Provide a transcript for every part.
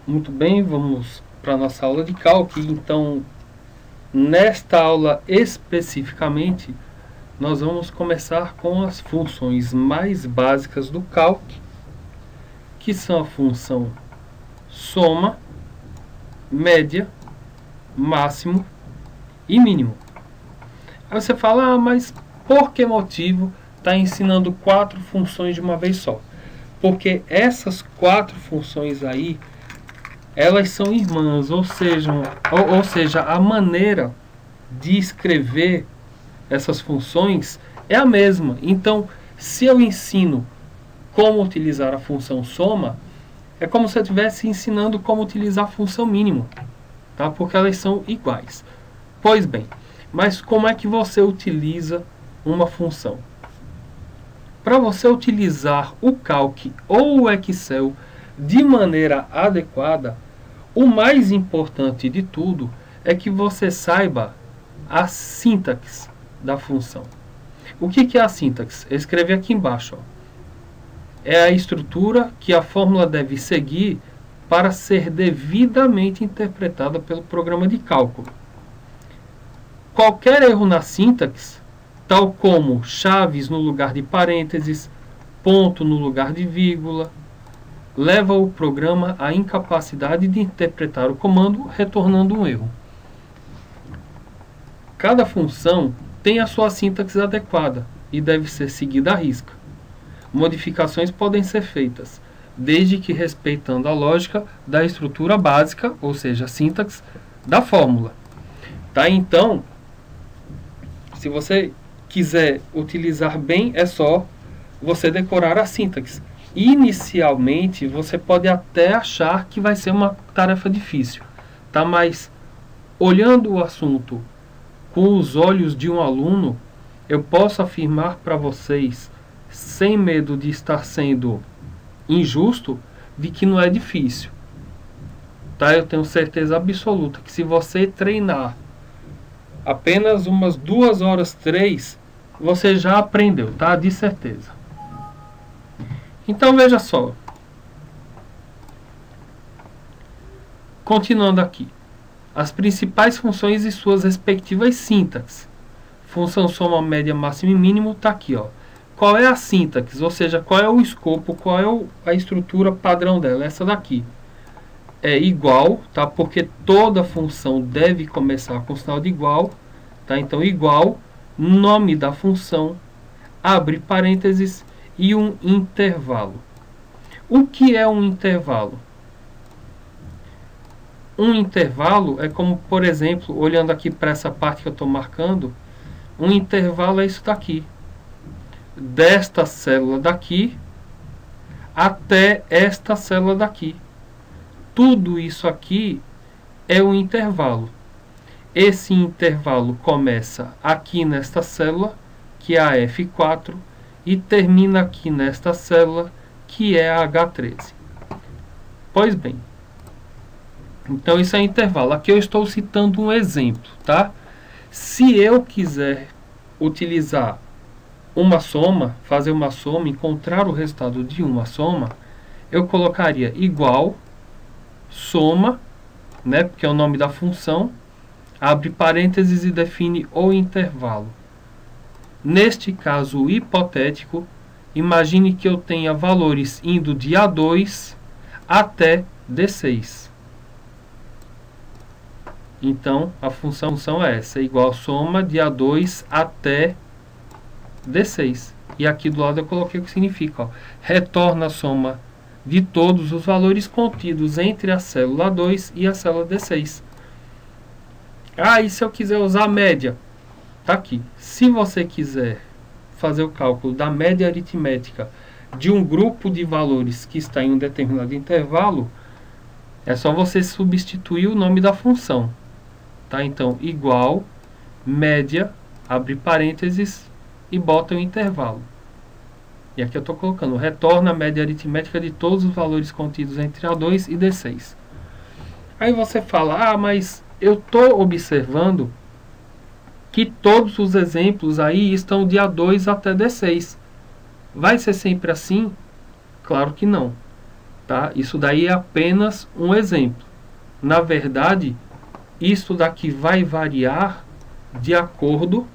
Muito bem, vamos para a nossa aula de cálculo. Então, nesta aula especificamente, nós vamos começar com as funções mais básicas do cálculo, que são a função soma, média, máximo e mínimo. Aí você fala, mas por que motivo está ensinando 4 funções de uma vez só? Porque essas 4 funções aí, elas são irmãs, ou seja, a maneira de escrever essas funções é a mesma. Então, se eu ensino como utilizar a função soma, é como se eu estivesse ensinando como utilizar a função mínimo, tá? Porque elas são iguais. Pois bem, mas como é que você utiliza uma função? Para você utilizar o Calc ou o Excel de maneira adequada, o mais importante de tudo é que você saiba a sintaxe da função. O que é a sintaxe? Eu escrevi aqui embaixo. Ó. É a estrutura que a fórmula deve seguir para ser devidamente interpretada pelo programa de cálculo. Qualquer erro na sintaxe, tal como chaves no lugar de parênteses, ponto no lugar de vírgula, leva o programa à incapacidade de interpretar o comando, retornando um erro. Cada função tem a sua sintaxe adequada e deve ser seguida à risca. Modificações podem ser feitas, desde que respeitando a lógica da estrutura básica, ou seja, a sintaxe da fórmula. Tá? Então, se você quiser utilizar bem, é só você decorar a sintaxe. Inicialmente, você pode até achar que vai ser uma tarefa difícil, tá? Mas, olhando o assunto com os olhos de um aluno, eu posso afirmar para vocês, sem medo de estar sendo injusto, de que não é difícil. Tá? Eu tenho certeza absoluta que se você treinar apenas umas 2 horas, 3, você já aprendeu, tá? De certeza. Então veja só, continuando aqui, as principais funções e suas respectivas sintaxes. Função soma, média, máximo e mínimo está aqui. Ó. Qual é a sintaxe, ou seja, qual é o escopo, qual é a estrutura padrão dela? Essa daqui é igual, tá? Porque toda função deve começar com sinal de igual, tá? Então igual, nome da função, abre parênteses, e um intervalo. O que é um intervalo? Um intervalo é como, por exemplo, olhando aqui para essa parte que eu estou marcando, um intervalo é isso daqui. Desta célula daqui até esta célula daqui. Tudo isso aqui é um intervalo. Esse intervalo começa aqui nesta célula, que é a F4, e termina aqui nesta célula, que é a H13. Pois bem, então isso é intervalo. Aqui eu estou citando um exemplo, tá? Se eu quiser utilizar uma soma, fazer uma soma, encontrar o resultado de uma soma, eu colocaria igual, soma, né, porque é o nome da função, abre parênteses e define o intervalo. Neste caso hipotético, imagine que eu tenha valores indo de A2 até D6. Então, a função é essa, igual soma de A2 até D6. E aqui do lado eu coloquei o que significa. Ó, retorna a soma de todos os valores contidos entre a célula 2 e a célula D6. Ah, e se eu quiser usar a média? Tá aqui. Se você quiser fazer o cálculo da média aritmética de um grupo de valores que está em um determinado intervalo, é só você substituir o nome da função. Tá? Então, igual, média, abre parênteses e bota o intervalo. E aqui eu estou colocando, retorna a média aritmética de todos os valores contidos entre A2 e D6. Aí você fala, ah, mas eu estou observando que todos os exemplos aí estão de A2 até D6. Vai ser sempre assim? Claro que não. Tá? Isso daí é apenas um exemplo. Na verdade, isso daqui vai variar de acordo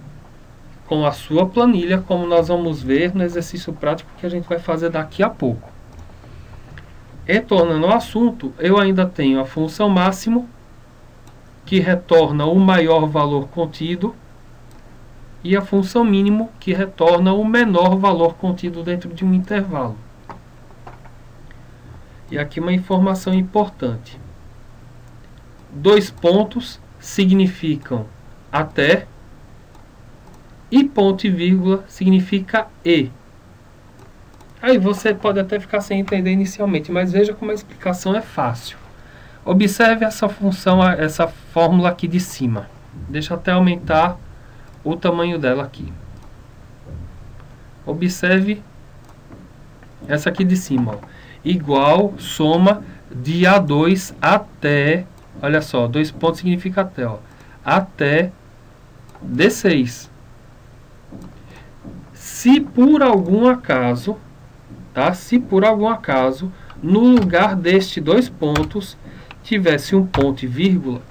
com a sua planilha, como nós vamos ver no exercício prático que a gente vai fazer daqui a pouco. Retornando ao assunto, eu ainda tenho a função máximo, que retorna o maior valor contido, e a função mínimo, que retorna o menor valor contido dentro de um intervalo. E aqui uma informação importante. 2 pontos significam até, e ponto e vírgula significa e. Aí você pode até ficar sem entender inicialmente, mas veja como a explicação é fácil. Observe essa função, essa fórmula aqui de cima. Deixa eu até aumentar o tamanho dela aqui. Observe essa aqui de cima, ó. Igual soma de A2 até, olha só, 2 pontos significa até, ó, até D6. Se por algum acaso, tá? Se por algum acaso, no lugar deste 2 pontos, tivesse um ponto e vírgula,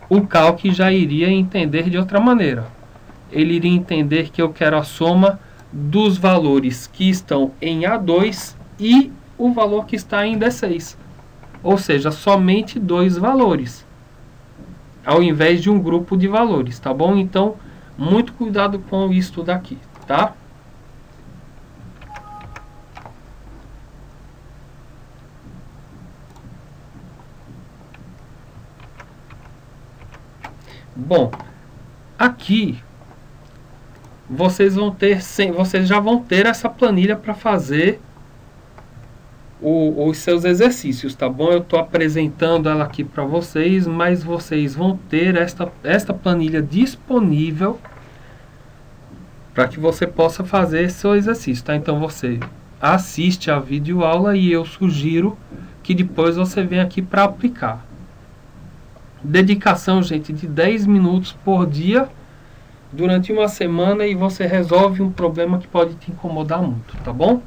o cálculo já iria entender de outra maneira. Ele iria entender que eu quero a soma dos valores que estão em A2 e o valor que está em D6. Ou seja, somente 2 valores, ao invés de um grupo de valores, tá bom? Então, muito cuidado com isso daqui, tá? Bom, aqui vocês já vão ter essa planilha para fazer os seus exercícios, tá bom? Eu estou apresentando ela aqui para vocês, mas vocês vão ter esta planilha disponível para que você possa fazer seu exercício, tá? Então você assiste a videoaula e eu sugiro que depois você venha aqui para aplicar. Dedicação, gente, de 10 minutos por dia durante uma semana e você resolve um problema que pode te incomodar muito, tá bom?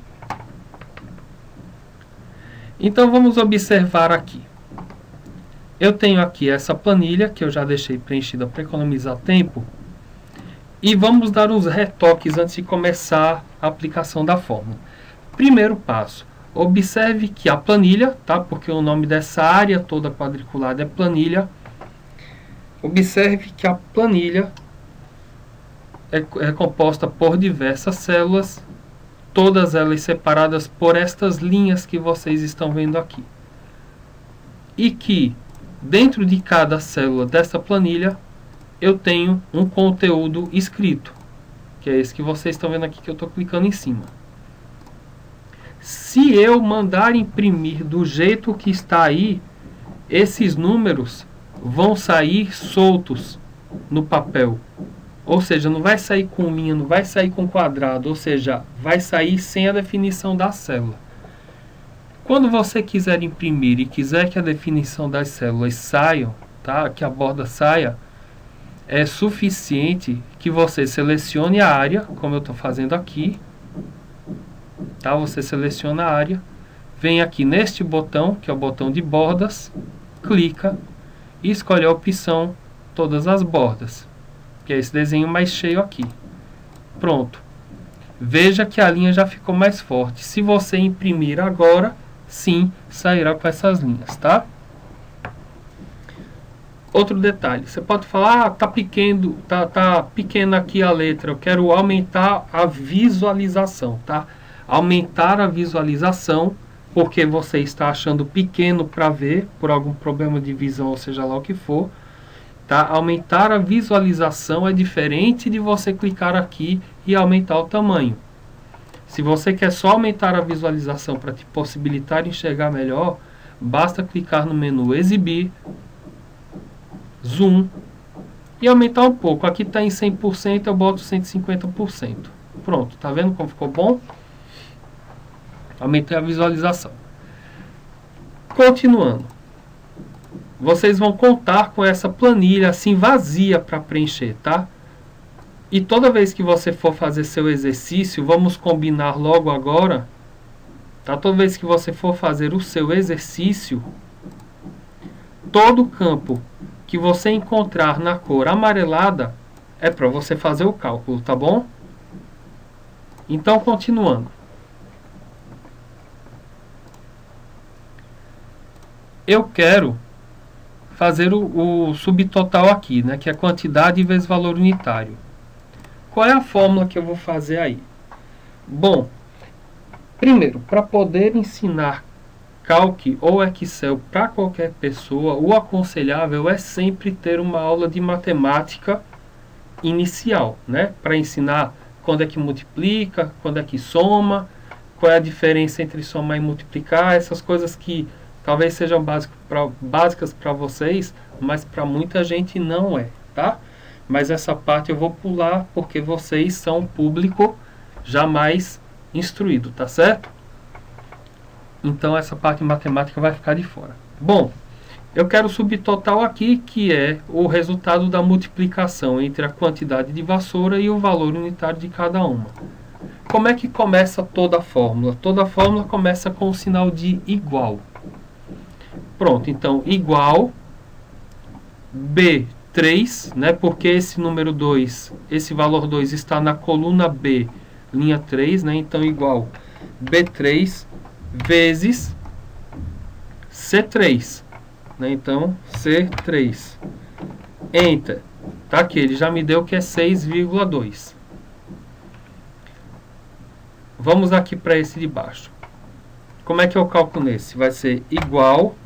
Então vamos observar aqui. Eu tenho aqui essa planilha que eu já deixei preenchida para economizar tempo. E vamos dar os retoques antes de começar a aplicação da fórmula. Primeiro passo, observe que a planilha, tá? Porque o nome dessa área toda quadriculada é planilha. Observe que a planilha é composta por diversas células, todas elas separadas por estas linhas que vocês estão vendo aqui. E que dentro de cada célula dessa planilha eu tenho um conteúdo escrito, que é esse que vocês estão vendo aqui que eu estou clicando em cima. Se eu mandar imprimir do jeito que está aí, esses números vão sair soltos no papel. Ou seja, não vai sair com linha, não vai sair com quadrado, ou seja, vai sair sem a definição da célula. Quando você quiser imprimir e quiser que a definição das células saiam, tá? Que a borda saia, é suficiente que você selecione a área, como eu estou fazendo aqui, tá? Você seleciona a área, vem aqui neste botão, que é o botão de bordas, clica e escolhe a opção todas as bordas, que é esse desenho mais cheio aqui. Pronto. Veja que a linha já ficou mais forte. Se você imprimir agora, sim, sairá com essas linhas, tá? Outro detalhe, você pode falar, ah, tá pequena aqui a letra, eu quero aumentar a visualização, tá? Aumentar a visualização, porque você está achando pequeno para ver, por algum problema de visão, ou seja lá o que for, tá? Aumentar a visualização é diferente de você clicar aqui e aumentar o tamanho. Se você quer só aumentar a visualização para te possibilitar enxergar melhor, basta clicar no menu Exibir, Zoom e aumentar um pouco. Aqui está em 100%, eu boto 150%. Pronto, tá vendo como ficou bom? Aumentei a visualização. Continuando. Vocês vão contar com essa planilha assim vazia para preencher, tá? E toda vez que você for fazer seu exercício, vamos combinar logo agora, tá? Toda vez que você for fazer o seu exercício, todo campo que você encontrar na cor amarelada é para você fazer o cálculo, tá bom? Então, continuando. Eu quero fazer o subtotal aqui, né, que é quantidade vezes valor unitário. Qual é a fórmula que eu vou fazer aí? Bom, primeiro, para poder ensinar Calc ou Excel para qualquer pessoa, o aconselhável é sempre ter uma aula de matemática inicial, né, para ensinar quando é que multiplica, quando é que soma, qual é a diferença entre somar e multiplicar, essas coisas que talvez sejam básicas para vocês, mas para muita gente não é, tá? Mas essa parte eu vou pular porque vocês são público jamais instruído, tá certo? Então essa parte de matemática vai ficar de fora. Bom, eu quero o subtotal aqui, que é o resultado da multiplicação entre a quantidade de vassoura e o valor unitário de cada uma. Como é que começa toda a fórmula? Toda a fórmula começa com o sinal de igual. Pronto, então igual B3, né, porque esse número 2, esse valor 2 está na coluna B, linha 3, né, então igual B3 vezes C3, né, então C3, Enter, tá aqui, ele já me deu que é 6,2. Vamos aqui para esse de baixo. Como é que eu calculo nesse? Vai ser igual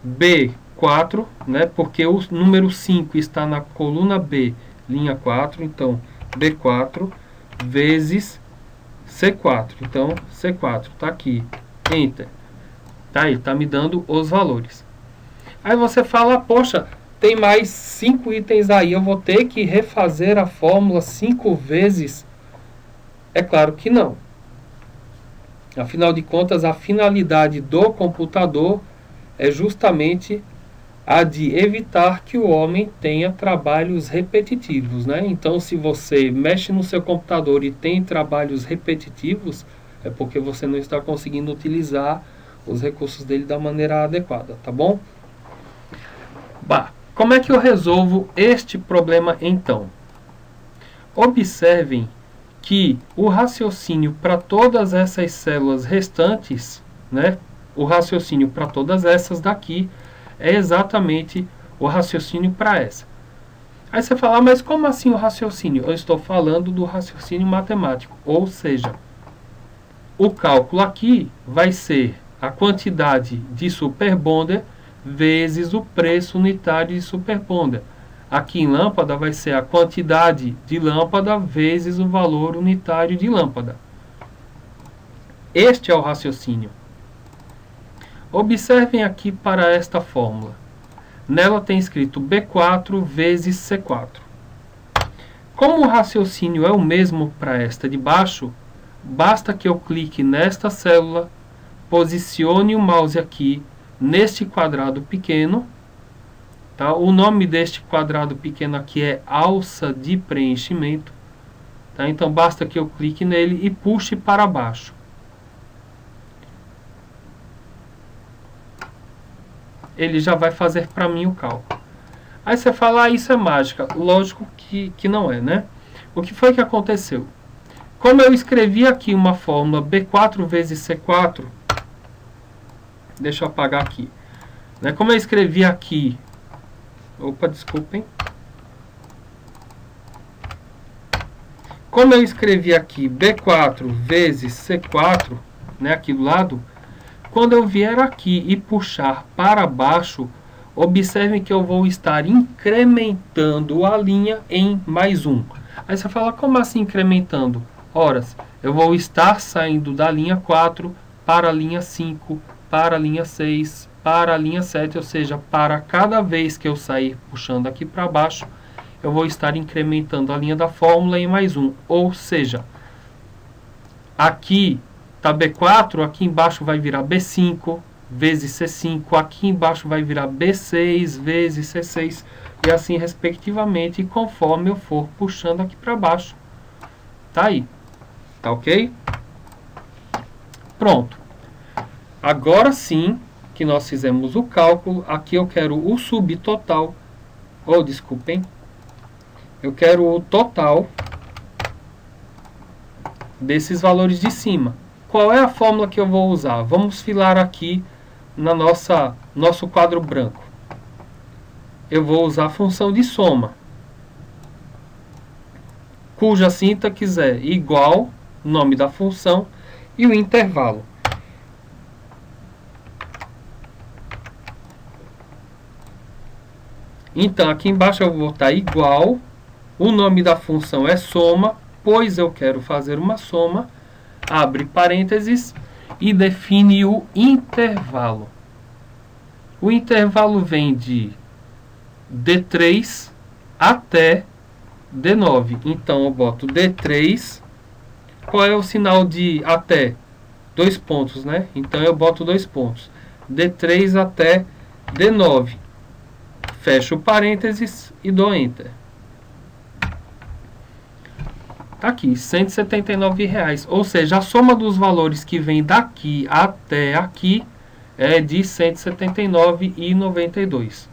B4, né? Porque o número 5 está na coluna B, linha 4. Então, B4 vezes C4. Então, C4 está aqui. Enter. Tá aí, está me dando os valores. Aí você fala, poxa, tem mais 5 itens aí. Eu vou ter que refazer a fórmula 5 vezes? É claro que não. Afinal de contas, a finalidade do computador é justamente a de evitar que o homem tenha trabalhos repetitivos, né? Então, se você mexe no seu computador e tem trabalhos repetitivos, é porque você não está conseguindo utilizar os recursos dele da maneira adequada, tá bom? Bah, como é que eu resolvo este problema então? Observem que o raciocínio para todas essas células restantes, né, o raciocínio para todas essas daqui é exatamente o raciocínio para essa. Aí você fala, mas como assim o raciocínio? Eu estou falando do raciocínio matemático, ou seja, o cálculo aqui vai ser a quantidade de superbonder vezes o preço unitário de superbonder. Aqui em lâmpada vai ser a quantidade de lâmpada vezes o valor unitário de lâmpada. Este é o raciocínio. Observem aqui para esta fórmula. Nela tem escrito B4 vezes C4. Como o raciocínio é o mesmo para esta de baixo, basta que eu clique nesta célula, posicione o mouse aqui neste quadrado pequeno. Tá? O nome deste quadrado pequeno aqui é alça de preenchimento. Tá? Então basta que eu clique nele e puxe para baixo. Ele já vai fazer para mim o cálculo. Aí você fala, isso é mágica. Lógico que não é, né? O que foi que aconteceu? Como eu escrevi aqui uma fórmula B4 vezes C4, deixa eu apagar aqui. Né? Como eu escrevi aqui, opa, desculpem. Como eu escrevi aqui B4 vezes C4, né, aqui do lado, quando eu vier aqui e puxar para baixo, observem que eu vou estar incrementando a linha em mais um. Aí você fala, como assim incrementando? Ora, eu vou estar saindo da linha 4 para a linha 5, para a linha 6, para a linha 7, ou seja, para cada vez que eu sair puxando aqui para baixo, eu vou estar incrementando a linha da fórmula em mais um. Ou seja, aqui tá B4, aqui embaixo vai virar B5 vezes C5, aqui embaixo vai virar B6 vezes C6, e assim respectivamente, conforme eu for puxando aqui para baixo. Tá aí. Tá ok? Pronto. Agora sim que nós fizemos o cálculo, aqui eu quero o subtotal, ou desculpem, eu quero o total desses valores de cima. Qual é a fórmula que eu vou usar? Vamos filar aqui na nosso quadro branco. Eu vou usar a função de soma, cuja sintaxe é igual, nome da função, e o intervalo. Então, aqui embaixo eu vou botar igual, o nome da função é soma, pois eu quero fazer uma soma, abre parênteses e define o intervalo. O intervalo vem de D3 até D9. Então, eu boto D3. Qual é o sinal de até? 2 pontos, né? Então, eu boto 2 pontos. D3 até D9. Fecho parênteses e dou Enter. Tá aqui, R$ 179,00. Ou seja, a soma dos valores que vem daqui até aqui é de R$ 179,92.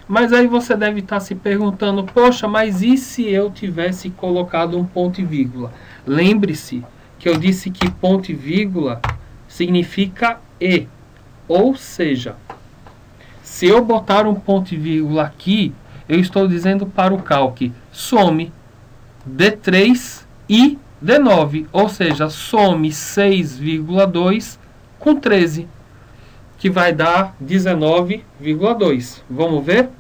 Mas aí você deve estar se perguntando, poxa, mas e se eu tivesse colocado um ponto e vírgula? Lembre-se que eu disse que ponto e vírgula significa e. Ou seja, se eu botar um ponto e vírgula aqui, eu estou dizendo para o calque, some D3 e D9. Ou seja, some 6,2 com 13. Que vai dar 19,2. Vamos ver?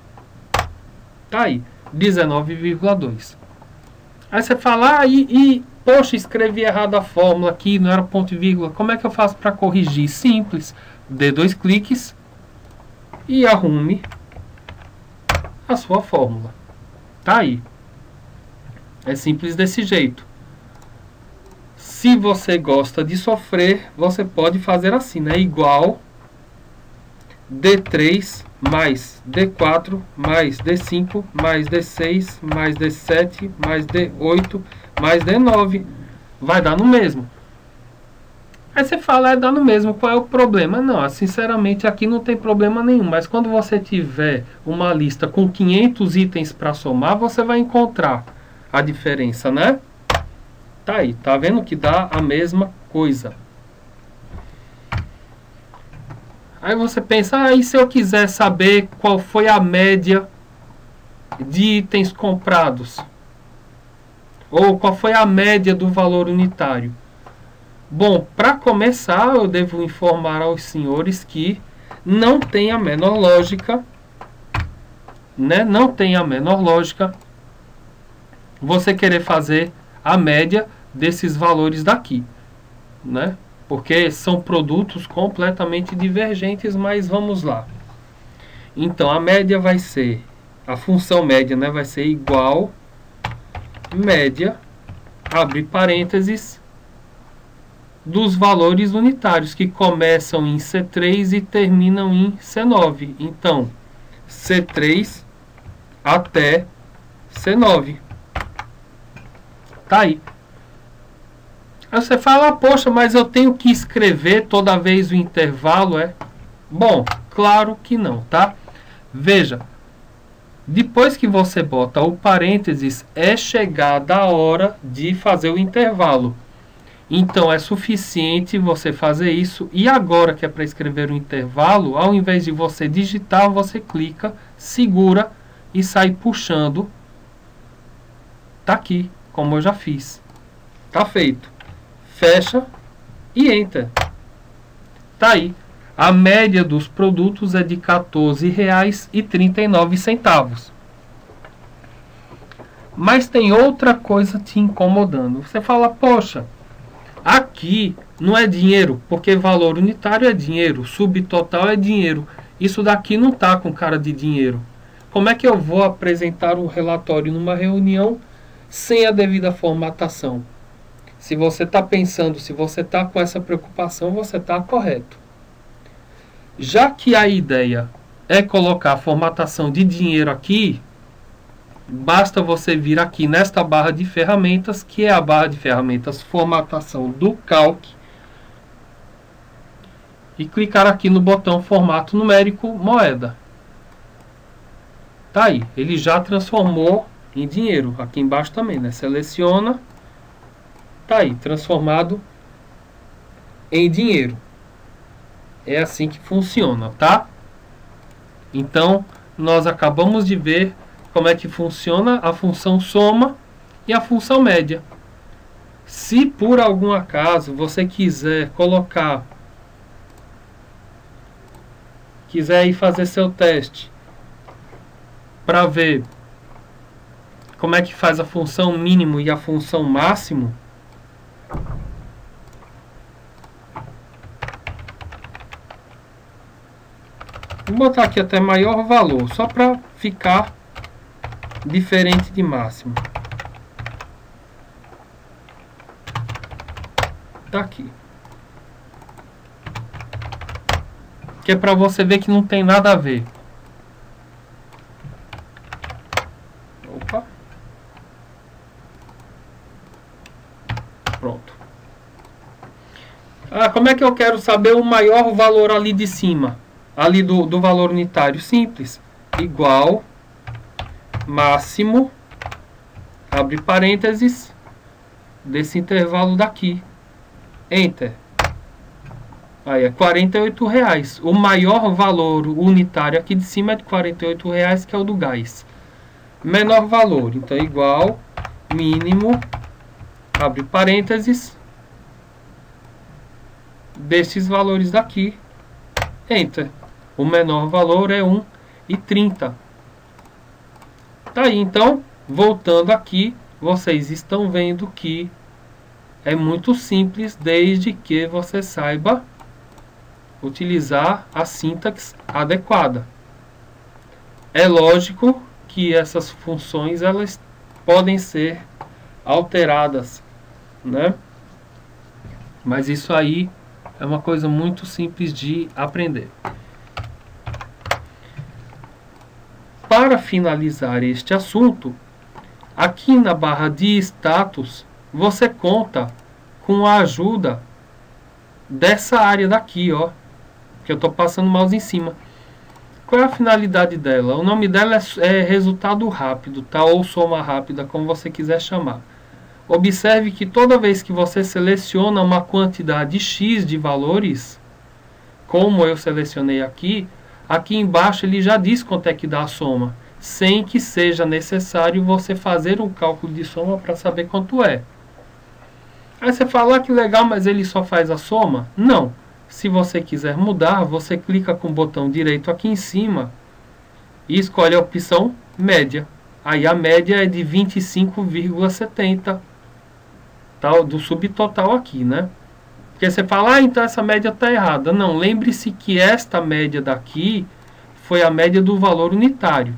Tá aí, 19,2. Aí você fala, poxa, escrevi errado a fórmula aqui, não era ponto e vírgula. Como é que eu faço para corrigir? Simples, dê 2 cliques e arrume a sua fórmula. Tá aí. É simples desse jeito. Se você gosta de sofrer, você pode fazer assim, né? Igual D3 mais D4 mais D5 mais D6 mais D7 mais D8 mais D9. Vai dar no mesmo. Aí você fala, dá no mesmo, qual é o problema? Não, sinceramente aqui não tem problema nenhum. Mas quando você tiver uma lista com 500 itens para somar, você vai encontrar a diferença, né? Tá aí, tá vendo que dá a mesma coisa. Aí você pensa, e se eu quiser saber qual foi a média de itens comprados? Ou qual foi a média do valor unitário? Bom, para começar, eu devo informar aos senhores que não tem a menor lógica, né? Não tem a menor lógica você querer fazer a média desses valores daqui, né? Porque são produtos completamente divergentes, mas vamos lá. Então, a média vai ser, a função média, né, vai ser igual média, abre parênteses, dos valores unitários, que começam em C3 e terminam em C9. Então, C3 até C9. Tá aí. Aí você fala, poxa, mas eu tenho que escrever toda vez o intervalo, é? Bom, claro que não, tá? Veja, depois que você bota o parênteses, é chegada a hora de fazer o intervalo. Então, é suficiente você fazer isso. E agora que é para escrever o intervalo, ao invés de você digitar, você clica, segura e sai puxando. Tá aqui, como eu já fiz. Tá feito. Fecha e Enter. Tá aí. A média dos produtos é de R$ 14,39. Mas tem outra coisa te incomodando. Você fala, poxa, aqui não é dinheiro, porque valor unitário é dinheiro, subtotal é dinheiro. Isso daqui não está com cara de dinheiro. Como é que eu vou apresentar um relatório numa reunião sem a devida formatação? Se você está pensando, se você está com essa preocupação, você está correto. Já que a ideia é colocar a formatação de dinheiro aqui, basta você vir aqui nesta barra de ferramentas, que é a barra de ferramentas formatação do Calc, e clicar aqui no botão formato numérico moeda. Tá aí, ele já transformou em dinheiro. Aqui embaixo também, né? Seleciona. Tá aí, transformado em dinheiro. É assim que funciona, tá? Então, nós acabamos de ver como é que funciona a função soma e a função média. Se por algum acaso você quiser ir fazer seu teste para ver como é que faz a função mínimo e a função máximo, vou botar aqui até maior valor, só para ficar diferente de máximo. Tá aqui. Que é para você ver que não tem nada a ver. Opa. Pronto. Ah, como é que eu quero saber o maior valor ali de cima? Ali do valor unitário? Simples. Igual máximo, abre parênteses, desse intervalo daqui. Enter. Aí é R$48. O maior valor unitário aqui de cima é de R$48, que é o do gás. Menor valor, então é igual mínimo, abre parênteses, desses valores daqui. Enter. O menor valor é 1,30. Tá aí, então, voltando aqui, vocês estão vendo que é muito simples, desde que você saiba utilizar a sintaxe adequada. É lógico que essas funções elas podem ser alteradas, né? Mas isso aí é uma coisa muito simples de aprender. Para finalizar este assunto, aqui na barra de status, você conta com a ajuda dessa área daqui, ó, que eu estou passando o mouse em cima. Qual é a finalidade dela? O nome dela é resultado rápido, tá? Ou soma rápida, como você quiser chamar. Observe que toda vez que você seleciona uma quantidade X de valores, como eu selecionei aqui, aqui embaixo ele já diz quanto é que dá a soma, sem que seja necessário você fazer um cálculo de soma para saber quanto é. Aí você fala, ah, que legal, mas ele só faz a soma? Não. Se você quiser mudar, você clica com o botão direito aqui em cima e escolhe a opção média. Aí a média é de 25,70, tá, do subtotal aqui, né? Porque você fala, ah, então essa média está errada. Não, lembre-se que esta média daqui foi a média do valor unitário.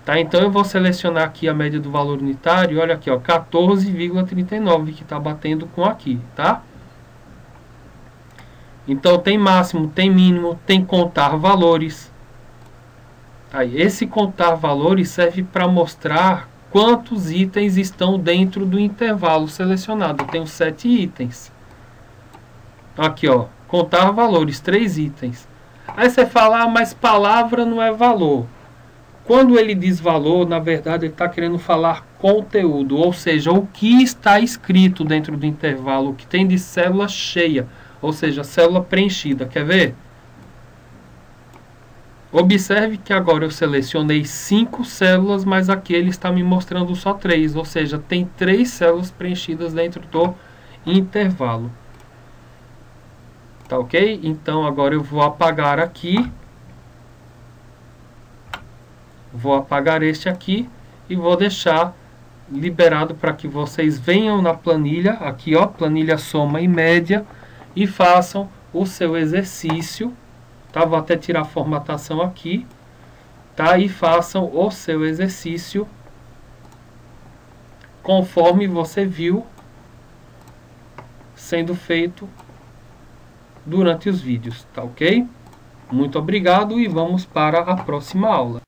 Tá? Então eu vou selecionar aqui a média do valor unitário, olha aqui, ó, 14,39, que está batendo com aqui, tá? Então tem máximo, tem mínimo, tem contar valores. Aí, esse contar valores serve para mostrar quantos itens estão dentro do intervalo selecionado. Eu tenho 7 itens. Aqui, ó, contar valores, 3 itens. Aí você fala, ah, mas palavra não é valor. Quando ele diz valor, na verdade ele está querendo falar conteúdo, ou seja, o que está escrito dentro do intervalo, o que tem de célula cheia, ou seja, célula preenchida. Quer ver? Observe que agora eu selecionei 5 células, mas aqui ele está me mostrando só 3, ou seja, tem 3 células preenchidas dentro do intervalo. Tá ok? Então agora eu vou apagar aqui. Vou apagar este aqui e vou deixar liberado para que vocês venham na planilha, aqui ó, planilha soma e média, e façam o seu exercício, tá? Vou até tirar a formatação aqui, tá? E façam o seu exercício conforme você viu sendo feito durante os vídeos, tá ok? Muito obrigado e vamos para a próxima aula.